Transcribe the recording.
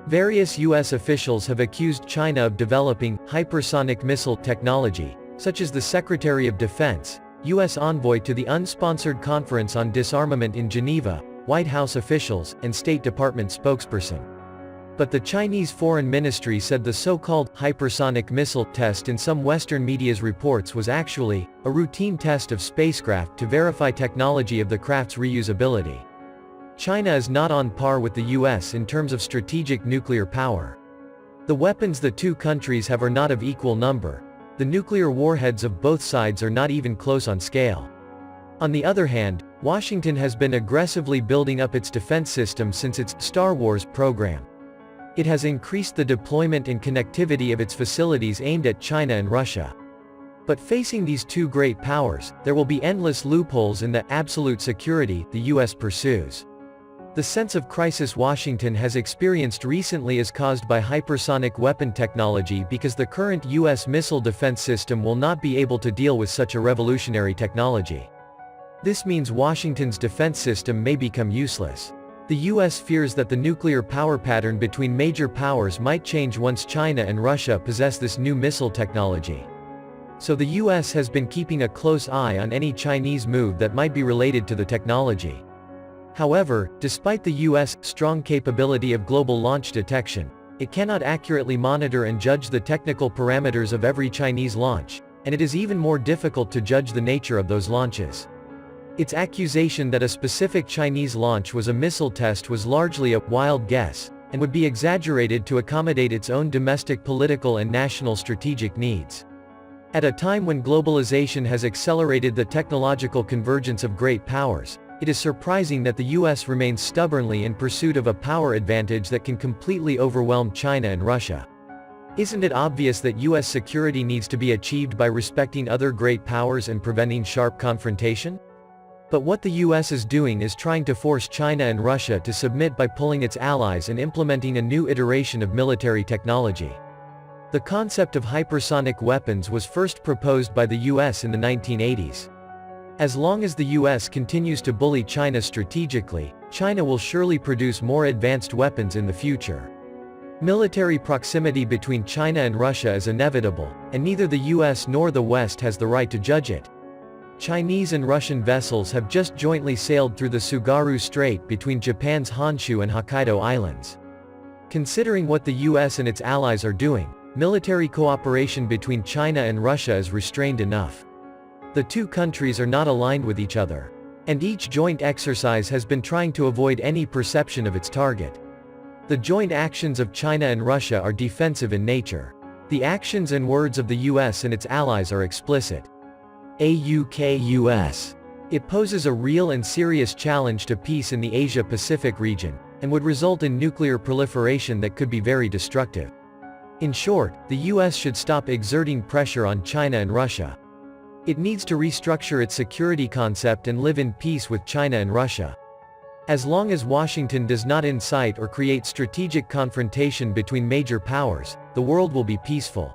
Various U.S. officials have accused China of developing hypersonic missile technology, such as the Secretary of Defense, U.S. envoy to the unsponsored Conference on Disarmament in Geneva, White House officials, and State Department spokesperson. But the Chinese Foreign Ministry said the so-called hypersonic missile test in some Western media's reports was actually a routine test of spacecraft to verify technology of the craft's reusability. China is not on par with the US in terms of strategic nuclear power. The weapons the two countries have are not of equal number. The nuclear warheads of both sides are not even close on scale. On the other hand, Washington has been aggressively building up its defense system since its Star Wars program. It has increased the deployment and connectivity of its facilities aimed at China and Russia. But facing these two great powers, there will be endless loopholes in the absolute security the US pursues. The sense of crisis Washington has experienced recently is caused by hypersonic weapon technology because the current US missile defense system will not be able to deal with such a revolutionary technology. This means Washington's defense system may become useless. The US fears that the nuclear power pattern between major powers might change once China and Russia possess this new missile technology. So the US has been keeping a close eye on any Chinese move that might be related to the technology. However, despite the US' strong capability of global launch detection, it cannot accurately monitor and judge the technical parameters of every Chinese launch, and it is even more difficult to judge the nature of those launches. Its accusation that a specific Chinese launch was a missile test was largely a wild guess, and would be exaggerated to accommodate its own domestic political and national strategic needs. At a time when globalization has accelerated the technological convergence of great powers, it is surprising that the US remains stubbornly in pursuit of a power advantage that can completely overwhelm China and Russia. Isn't it obvious that US security needs to be achieved by respecting other great powers and preventing sharp confrontation? But what the US is doing is trying to force China and Russia to submit by pulling its allies and implementing a new iteration of military technology. The concept of hypersonic weapons was first proposed by the US in the 1980s. As long as the US continues to bully China strategically, China will surely produce more advanced weapons in the future. Military proximity between China and Russia is inevitable, and neither the US nor the West has the right to judge it. Chinese and Russian vessels have just jointly sailed through the Tsugaru Strait between Japan's Honshu and Hokkaido Islands. Considering what the US and its allies are doing, military cooperation between China and Russia is restrained enough. The two countries are not aligned with each other. And each joint exercise has been trying to avoid any perception of its target. The joint actions of China and Russia are defensive in nature. The actions and words of the US and its allies are explicit. AUKUS. It poses a real and serious challenge to peace in the Asia-Pacific region, and would result in nuclear proliferation that could be very destructive. In short, the US should stop exerting pressure on China and Russia. It needs to restructure its security concept and live in peace with China and Russia. As long as Washington does not incite or create strategic confrontation between major powers, the world will be peaceful.